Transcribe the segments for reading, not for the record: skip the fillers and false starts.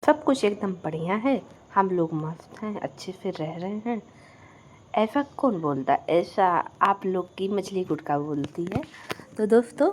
सब कुछ एकदम बढ़िया है। हम लोग मस्त हैं, अच्छे से रह रहे हैं। ऐसा कौन बोलता है? ऐसा आप लोग की मछली गुटका बोलती है। तो दोस्तों,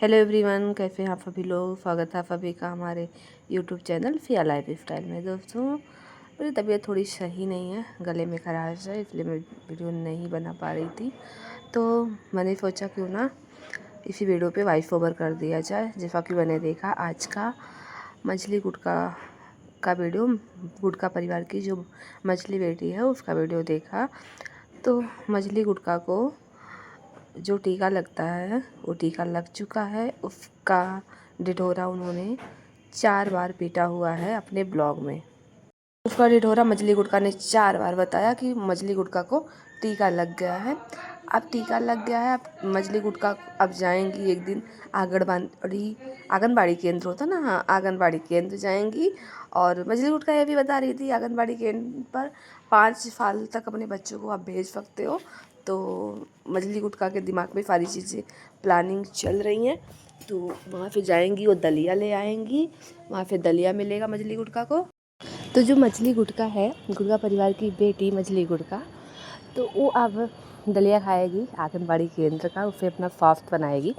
हेलो एवरीवन, कैसे हैं आप सभी लोग? स्वागत है आप सभी का हमारे यूट्यूब चैनल फिया लाइफ स्टाइल में। दोस्तों, मेरी तबीयत थोड़ी सही नहीं है, गले में खराश है, इसलिए मैं वीडियो नहीं बना पा रही थी। तो मैंने सोचा क्यों ना इसी वीडियो पे वॉइस ओवर कर दिया जाए। जैसा कि मैंने देखा आज का मछली गुटका का वीडियो, गुटका परिवार की जो मछली बेटी है उसका वीडियो देखा। तो मछली गुटका को जो टीका लगता है वो टीका लग चुका है। उसका ढिढोरा उन्होंने 4 बार पीटा हुआ है अपने ब्लॉग में। उसका ढिढोरा मछली गुटका ने 4 बार बताया कि मछली गुटका को टीका लग गया है। अब टीका लग गया है, अब मछली गुटका अब जाएंगी एक दिन आंगनबाड़ी केंद्र होता ना, हाँ, आंगनबाड़ी केंद्र जाएंगी। और मछली गुटका ये भी बता रही थी आंगनबाड़ी केंद्र पर 5 साल तक अपने बच्चों को आप भेज सकते हो। तो मछली गुटका के दिमाग में सारी चीज़ें प्लानिंग चल रही हैं। तो वहाँ पे जाएंगी, वो दलिया ले आएंगी, वहाँ पे दलिया मिलेगा मछली गुटका को। तो जो मछली गुटका है, गुटका परिवार की बेटी मछली गुटका, तो वो अब दलिया खाएगी आंगनबाड़ी केंद्र का, उसे अपना फास्ट बनाएगी।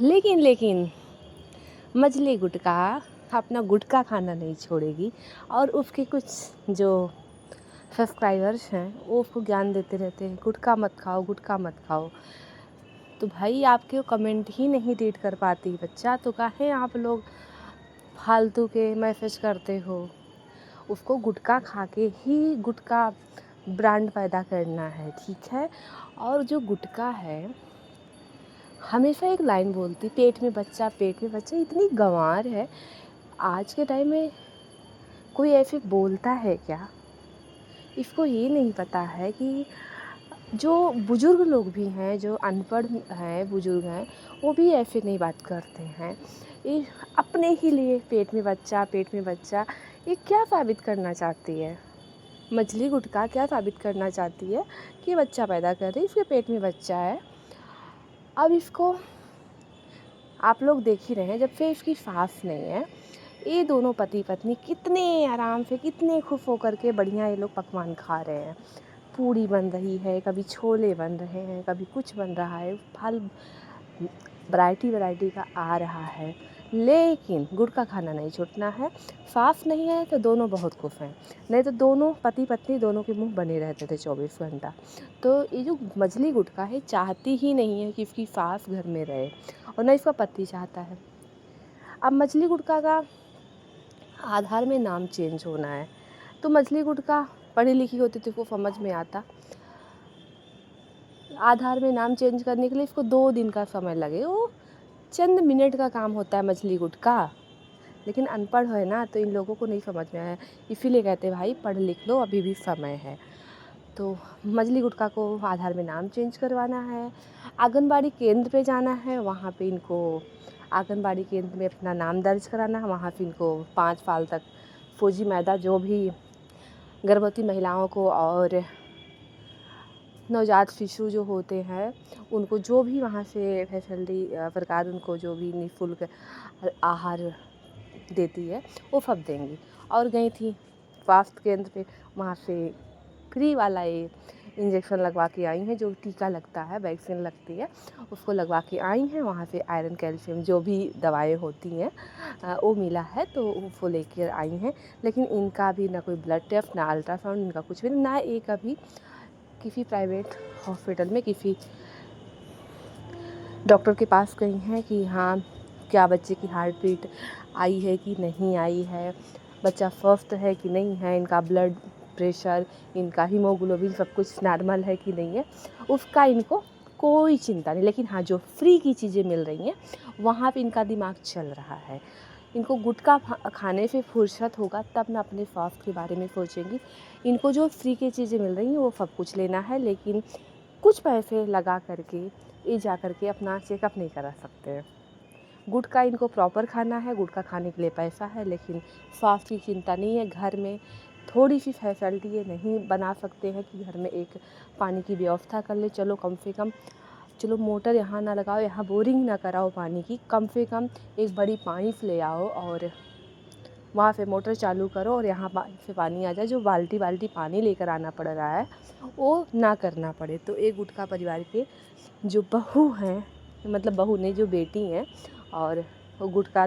लेकिन मछली गुटका अपना गुटका खाना नहीं छोड़ेगी। और उसके कुछ जो सब्सक्राइबर्स हैं वो उसको ज्ञान देते रहते हैं, गुटखा मत खाओ, गुटखा मत खाओ। तो भाई, आपके कमेंट ही नहीं रीड कर पाती बच्चा, तो काहे आप लोग फालतू के मैसेज करते हो? उसको गुटखा खा के ही गुटखा ब्रांड पैदा करना है, ठीक है। और जो गुटखा है हमेशा एक लाइन बोलती, पेट में बच्चा, पेट में बच्चा। इतनी गंवार है। आज के टाइम में कोई ऐसे बोलता है क्या? इसको ये नहीं पता है कि जो बुज़ुर्ग लोग भी हैं, जो अनपढ़ हैं, बुज़ुर्ग हैं, वो भी ऐसे नहीं बात करते हैं। ये अपने ही लिए पेट में बच्चा, पेट में बच्चा, ये क्या साबित करना चाहती है? मछली गुटका क्या साबित करना चाहती है? कि बच्चा पैदा कर रही है, इसके पेट में बच्चा है। अब इसको आप लोग देख ही रहे हैं, जब से इसकी सास नहीं है, ये दोनों पति पत्नी कितने आराम से, कितने खुश होकर के बढ़िया ये लोग पकवान खा रहे हैं। पूड़ी बन रही है, कभी छोले बन रहे हैं, कभी कुछ बन रहा है, फल वैरायटी का आ रहा है। लेकिन गुटखा खाना नहीं छूटना है। सास नहीं है तो दोनों बहुत खुश हैं, नहीं तो दोनों पति पत्नी दोनों के मुंह बने रहते थे 24 घंटा। तो ये जो मछली गुटखा है चाहती ही नहीं है कि इसकी सास घर में रहे, और ना इसका पति चाहता है। अब मछली गुटखा का आधार में नाम चेंज होना है, तो मछली गुटखा पढ़ी लिखी होती तो इसको समझ में आता। आधार में नाम चेंज करने के लिए इसको 2 दिन का समय लगे, वो चंद मिनट का काम होता है मछली गुटखा। लेकिन अनपढ़ है ना, तो इन लोगों को नहीं समझ में आया, इसीलिए कहते भाई पढ़ लिख लो, अभी भी समय है। तो मछली गुटखा को आधार में नाम चेंज करवाना है, आंगनबाड़ी केंद्र पे जाना है, वहाँ पे इनको आंगनबाड़ी केंद्र में अपना नाम दर्ज कराना है। वहाँ पे इनको 5 साल तक फौजी मैदा, जो भी गर्भवती महिलाओं को और नवजात शिशु जो होते हैं उनको जो भी वहाँ से फैसिलिटी सरकार उनको जो भी निःशुल्क आहार देती है वो सब देंगी। और गई थी स्वास्थ्य केंद्र पे, वहाँ से फ्री वाला ये इंजेक्शन लगवा के आई हैं, जो टीका लगता है, वैक्सीन लगती है, उसको लगवा के आई हैं। वहाँ से आयरन कैल्शियम जो भी दवाएं होती हैं वो मिला है, तो वो लेकर आई हैं। लेकिन इनका भी ना कोई ब्लड टेस्ट, ना अल्ट्रासाउंड, इनका कुछ भी ना। एक अभी किसी प्राइवेट हॉस्पिटल में किसी डॉक्टर के पास गई हैं कि हाँ, क्या बच्चे की हार्ट बीट आई है कि नहीं आई है, बच्चा स्वस्थ है कि नहीं है, इनका ब्लड प्रेशर, इनका हीमोग्लोबिन सब कुछ नॉर्मल है कि नहीं है, उसका इनको कोई चिंता नहीं। लेकिन हाँ, जो फ्री की चीज़ें मिल रही हैं वहाँ पे इनका दिमाग चल रहा है। इनको गुटखा खाने से फुर्सत होगा तब ना अपने स्वास्थ्य के बारे में सोचेंगी। इनको जो फ्री की चीज़ें मिल रही हैं वो सब कुछ लेना है, लेकिन कुछ पैसे लगा करके ये जा करके अपना चेकअप नहीं करा सकते हैं। गुटखा इनको प्रॉपर खाना है, गुटखा खाने के लिए पैसा है, लेकिन स्वास्थ्य की चिंता नहीं है। घर में थोड़ी सी फैसिलिटी ये नहीं बना सकते हैं कि घर में एक पानी की व्यवस्था कर ले। चलो कम से कम, चलो मोटर यहाँ ना लगाओ, यहाँ बोरिंग ना कराओ पानी की, कम से कम एक बड़ी पाइप ले आओ और वहाँ से मोटर चालू करो और यहाँ से पानी आ जाए, जो बाल्टी बाल्टी पानी लेकर आना पड़ रहा है वो ना करना पड़े। तो एक गुटका परिवार के जो बहू हैं, मतलब बहू नहीं, जो बेटी हैं, और वो गुटका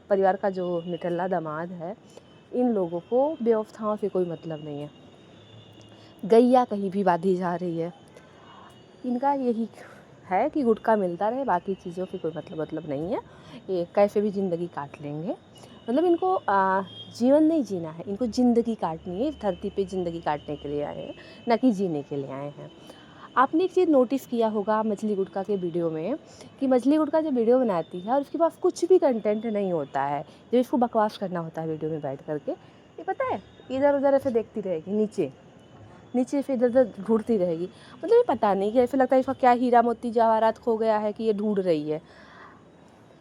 परिवार का जो निठल्ला दामाद है, इन लोगों को बेवफाओं से कोई मतलब नहीं है। गैया कहीं भी बांधी जा रही है, इनका यही है कि गुटखा मिलता रहे, बाकी चीज़ों से कोई मतलब नहीं है। ये कैसे भी ज़िंदगी काट लेंगे, मतलब इनको जीवन नहीं जीना है, इनको ज़िंदगी काटनी है। इस धरती पे ज़िंदगी काटने के लिए आए हैं, ना कि जीने के लिए आए हैं। आपने एक चीज़ नोटिस किया होगा मछली गुटखा के वीडियो में, कि मछली गुटखा जब वीडियो बनाती है और उसके पास कुछ भी कंटेंट नहीं होता है, जो इसको बकवास करना होता है वीडियो में बैठ करके, ये पता है इधर उधर ऐसे देखती रहेगी, नीचे से इधर उधर ढूंढती रहेगी। मतलब ये पता नहीं कि ऐसे लगता है इसका क्या हीरा मोती जवाहरात खो गया है कि ये ढूंढ रही है।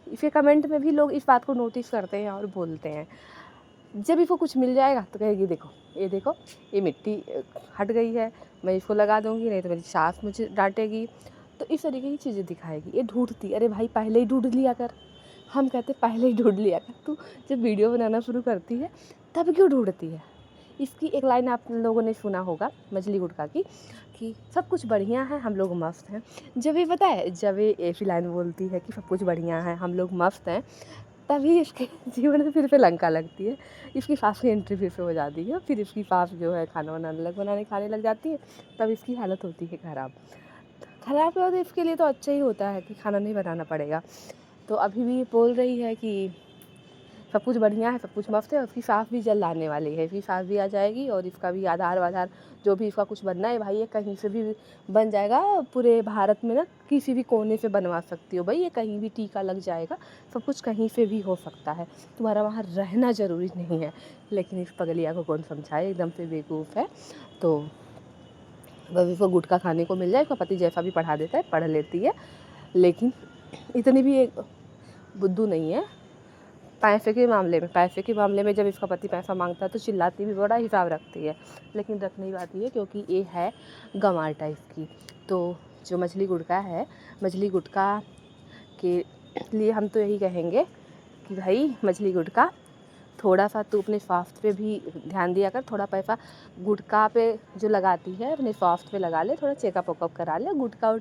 फिर कमेंट में भी लोग इस बात को नोटिस करते हैं और बोलते हैं। जब इसको कुछ मिल जाएगा तो कहेगी देखो ये मिट्टी हट गई है, मैं इसको लगा दूंगी, नहीं तो मेरी सास मुझे डांटेगी। तो इस तरीके की चीज़ें दिखाएगी। ये ढूंढती, अरे भाई पहले ही ढूंढ लिया कर। हम कहते पहले ही ढूंढ लिया कर, तू जब वीडियो बनाना शुरू करती है तब क्यों ढूंढती है। इसकी एक लाइन आप लोगों ने सुना होगा मछली गुटखा की, कि सब कुछ बढ़िया है, हम लोग मस्त हैं। जब ये पता है, जब ये ऐसी लाइन बोलती है कि सब कुछ बढ़िया है, हम लोग मस्त हैं, तभी इसके जीवन में फिर से लंका लगती है। इसकी सास की एंट्री फिर से हो जाती है। फिर इसकी सास जो है खाना खाने लग जाती है, तब इसकी हालत होती है ख़राब। तो इसके लिए तो अच्छा ही होता है कि खाना नहीं बनाना पड़ेगा। तो अभी भी बोल रही है कि सब कुछ बढ़िया है, सब कुछ मस्त है। उसकी सास भी जल्द आने वाली है, इसकी सास भी आ जाएगी और इसका भी आधार वाधार जो भी इसका कुछ बनना है, भाई ये कहीं से भी बन जाएगा। पूरे भारत में ना किसी भी कोने से बनवा सकती हो भाई, ये कहीं भी टीका लग जाएगा, सब कुछ कहीं से भी हो सकता है, तुम्हारा वहाँ रहना ज़रूरी नहीं है। लेकिन इस पगलिया को कौन समझाए, एकदम से बेवकूफ़ है। तो वह इसको गुटखा खाने को मिल जाए, इसका पति जैसा भी पढ़ा देता है, पढ़ लेती है, लेकिन इतनी भी एक बुद्धू नहीं है। पैसे के मामले में जब इसका पति पैसा मांगता है तो चिल्लाती भी, बड़ा हिसाब रखती है, लेकिन रख नहीं पाती है क्योंकि ये है गंवार टाइप की। तो जो मछली गुटखा है, मछली गुटखा के लिए हम तो यही कहेंगे कि भाई मछली गुटखा, थोड़ा सा तू अपने स्वास्थ्य पे भी ध्यान दिया कर। थोड़ा पैसा गुटखा पे जो लगाती है अपने स्वास्थ्य पे लगा ले, थोड़ा चेकअप वेकअप करा ले। गुटखा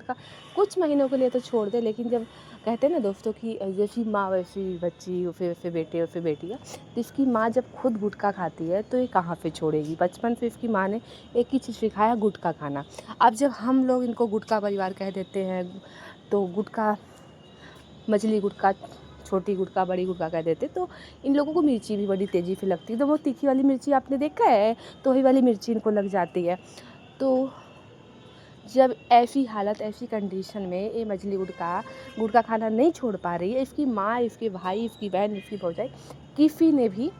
कुछ महीनों के लिए तो छोड़ दे, लेकिन जब कहते हैं ना दोस्तों कि जैसी माँ वैसी बच्ची, फिर वैसे बेटे वैसे बेटियाँ, तो इसकी माँ जब खुद गुटखा खाती है तो ये कहाँ से छोड़ेगी। बचपन से इसकी माँ ने एक ही चीज़ सिखाया, गुटखा खाना। अब जब हम लोग इनको गुटखा परिवार कह देते हैं, तो गुटखा मछली गुटखा, छोटी गुटखा, बड़ी गुटखा कह देते, तो इन लोगों को मिर्ची भी बड़ी तेज़ी से लगती है। तो वो तीखी वाली मिर्ची आपने देखा है, तो वही वाली मिर्ची इनको लग जाती है। तो जब ऐसी हालत, ऐसी कंडीशन में ये मछली गुटखा खाना नहीं छोड़ पा रही है, इसकी माँ, इसके भाई, इसकी बहन, इसकी भौजाई, किसी ने भी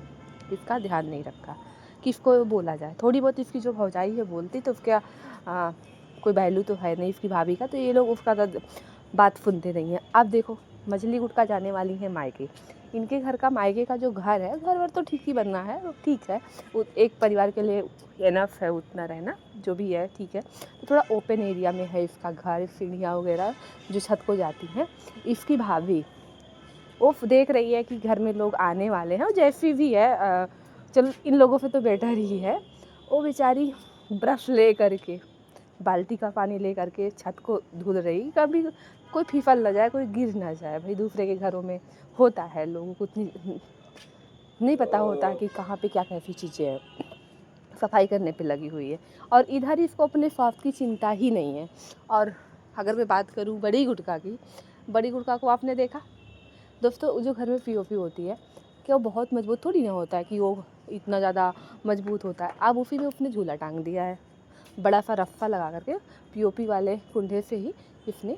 इसका ध्यान नहीं रखा कि इसको बोला जाए। थोड़ी बहुत इसकी जो भौजाई है बोलती, तो उसका कोई वैल्यू तो है नहीं इसकी भाभी का, तो ये लोग उसका बात सुनते नहीं हैं। अब देखो मछली गुटखा जाने वाली है मायके। इनके घर का, मायके का जो घर है, घर वर तो ठीक ही बनना है, वो ठीक है, एक परिवार के लिए एनफ है उतना रहना, जो भी है ठीक है। तो थोड़ा ओपन एरिया में है इसका घर, सीढ़ियाँ वगैरह जो छत को जाती हैं। इसकी भाभी वो देख रही है कि घर में लोग आने वाले हैं, और जैसी भी है, चलो इन लोगों से तो बेटर ही है, वो बेचारी ब्रश ले करके, बाल्टी का पानी ले करके छत को धुल रही। कभी कोई फिसल न जाए, कोई गिर ना जाए, भाई दूसरे के घरों में होता है, लोगों को नहीं पता होता कि कहाँ पे क्या कैसी चीज़ें हैं, सफाई करने पे लगी हुई है। और इधर इसको अपने स्वास्थ्य की चिंता ही नहीं है। और अगर मैं बात करूँ बड़ी गुटखा की, बड़ी गुटखा को आपने देखा दोस्तों, जो घर में पीओपी होती है, क्या वो बहुत मजबूत थोड़ी ना होता है कि वो इतना ज़्यादा मजबूत होता है। अब उसी में उसने झूला टांग दिया है, बड़ा सा रस्सा लगा करके पीओपी वाले कुंडे से ही इसने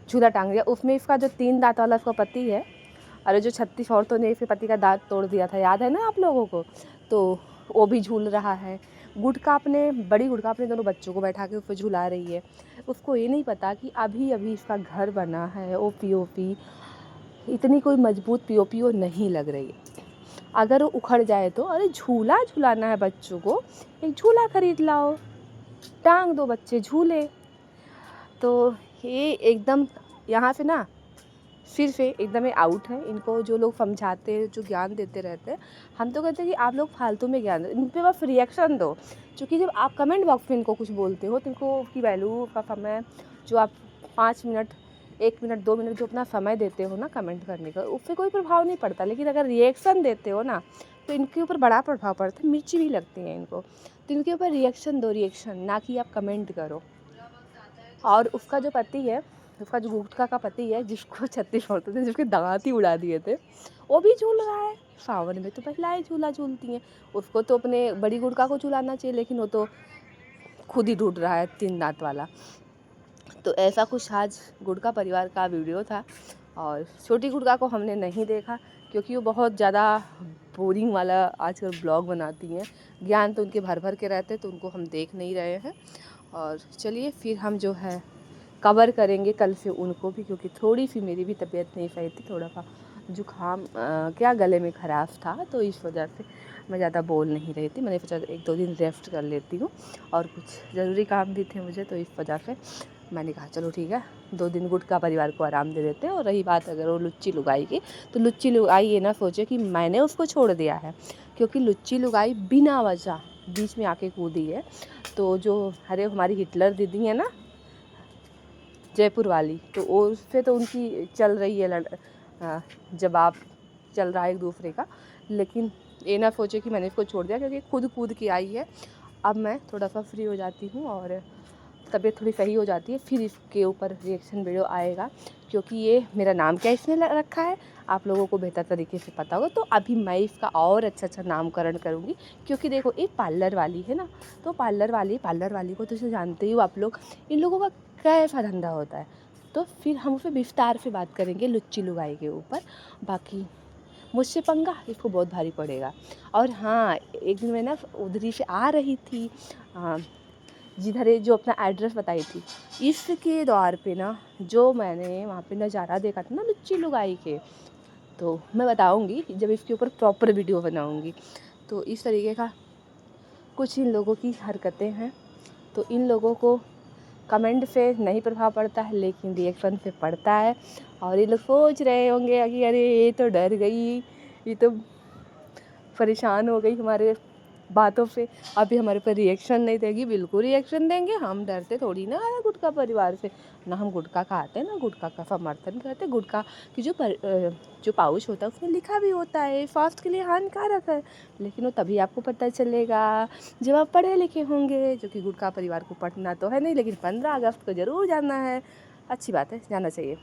झूला टांग दिया। उसमें इसका जो 3 दांत वाला उसका पति है, अरे जो 36 औरतों ने इसके पति का दांत तोड़ दिया था, याद है ना आप लोगों को, तो वो भी झूल रहा है। बड़ी गुटखा अपने दोनों बच्चों को बैठा के उस पर झुला रही है। उसको ये नहीं पता कि अभी अभी इसका घर बना है, वो पीओपी इतनी कोई मजबूत पीओपी वो नहीं लग रही है। अगर वो उखड़ जाए तो, अरे झूला झुलाना है बच्चों को, एक झूला खरीद लाओ, टांग दो, बच्चे झूले। तो ये एकदम यहाँ से ना फिर से एकदम ही आउट है। इनको जो लोग समझाते हैं, जो ज्ञान देते रहते हैं, हम तो कहते हैं कि आप लोग फालतू में ज्ञान दो, इन पे बस रिएक्शन दो। क्योंकि जब आप कमेंट बॉक्स में इनको कुछ बोलते हो तो इनको की वैल्यू का समय जो आप 5 मिनट 1 मिनट 2 मिनट जो अपना समय देते हो ना कमेंट करने का, उससे कोई प्रभाव नहीं पड़ता। लेकिन अगर रिएक्शन देते हो ना तो इनके ऊपर बड़ा प्रभाव पड़ता है, मिर्ची भी लगती है इनको। तो इनके ऊपर रिएक्शन दो, रिएक्शन, ना कि आप कमेंट करो। और उसका जो पति है, उसका जो गुटखा का पति है, जिसको 36 होते थे, जिसके दांत ही उड़ा दिए थे, वो भी झूल रहा है। सावन में तो महिलाएं झूला झूलती हैं, उसको तो अपने बड़ी गुड़का को झूलाना चाहिए, लेकिन वो तो खुद ही ढूंढ रहा है 3 दांत वाला। तो ऐसा कुछ आज गुड़का परिवार का वीडियो था। और छोटी गुड़का को हमने नहीं देखा क्योंकि वो बहुत ज़्यादा बोरिंग वाला आजकल ब्लॉग बनाती हैं। ज्ञान तो उनके भर भर के रहते, तो उनको हम देख नहीं रहे हैं। और चलिए फिर हम जो है कवर करेंगे कल से उनको भी, क्योंकि थोड़ी सी मेरी भी तबीयत नहीं सही थी, थोड़ा सा जुकाम क्या गले में ख़राब था, तो इस वजह से मैं ज़्यादा बोल नहीं रही थी। मैंने सोचा 1-2 दिन रेस्ट कर लेती हूँ, और कुछ ज़रूरी काम भी थे मुझे, तो इस वजह से मैंने कहा चलो ठीक है 2 दिन गुटखा परिवार को आराम दे देते हैं। और रही बात अगर वो लुच्ची लुगाई की, तो लुच्ची लुगाई ये ना सोचे कि मैंने उसको छोड़ दिया है, क्योंकि लुच्ची लुगाई बिना वजह बीच में आके कूदी है। तो जो अरे हमारी हिटलर दीदी है ना जयपुर वाली, तो उससे तो उनकी चल रही है जवाब चल रहा है एक दूसरे का। लेकिन ये ना सोचे कि मैंने इसको छोड़ दिया, क्योंकि खुद कूद के आई है। अब मैं थोड़ा सा फ्री हो जाती हूँ और तबीयत थोड़ी सही हो जाती है, फिर इसके ऊपर रिएक्शन वीडियो आएगा। क्योंकि ये मेरा नाम क्या इसने रखा है आप लोगों को बेहतर तरीके से पता होगा, तो अभी मैं इसका और अच्छा नामकरण करूँगी। क्योंकि देखो ये पार्लर वाली है ना, तो पार्लर वाली को तो जानते ही हो आप लोग, इन लोगों का कैसा धंधा होता है। तो फिर हम उस पर विस्तार से बात करेंगे लुच्ची लुगाई के ऊपर। बाकी मुझसे पंगा इसको बहुत भारी पड़ेगा। और हाँ, एक दिन मैं ना उधरी से आ रही थी, जिधर ये जो अपना एड्रेस बताई थी, इसके द्वार पे ना जो मैंने वहाँ पे नज़ारा देखा था ना लुच्ची लुगाई के, तो मैं बताऊँगी जब इसके ऊपर प्रॉपर वीडियो बनाऊँगी। तो इस तरीके का कुछ इन लोगों की हरकतें हैं। तो इन लोगों को कमेंट से नहीं प्रभाव पड़ता है, लेकिन रिएक्शन से पड़ता है। और ये लोग सोच रहे होंगे कि अरे ये तो डर गई, ये तो परेशान हो गई हमारे बातों से, अभी हमारे पर रिएक्शन नहीं देगी। बिल्कुल रिएक्शन देंगे, हम डरते थोड़ी ना है गुटखा परिवार से। ना हम गुटखा खाते, ना गुटखा का समर्थन करते। गुटखा की जो पाउच होता है उसमें लिखा भी होता है स्वास्थ्य के लिए हानिकारक है, लेकिन वो तभी आपको पता चलेगा जब आप पढ़े लिखे होंगे। जो कि गुटखा परिवार को पढ़ना तो है नहीं, लेकिन 15 अगस्त को ज़रूर जाना है। अच्छी बात है, जाना चाहिए।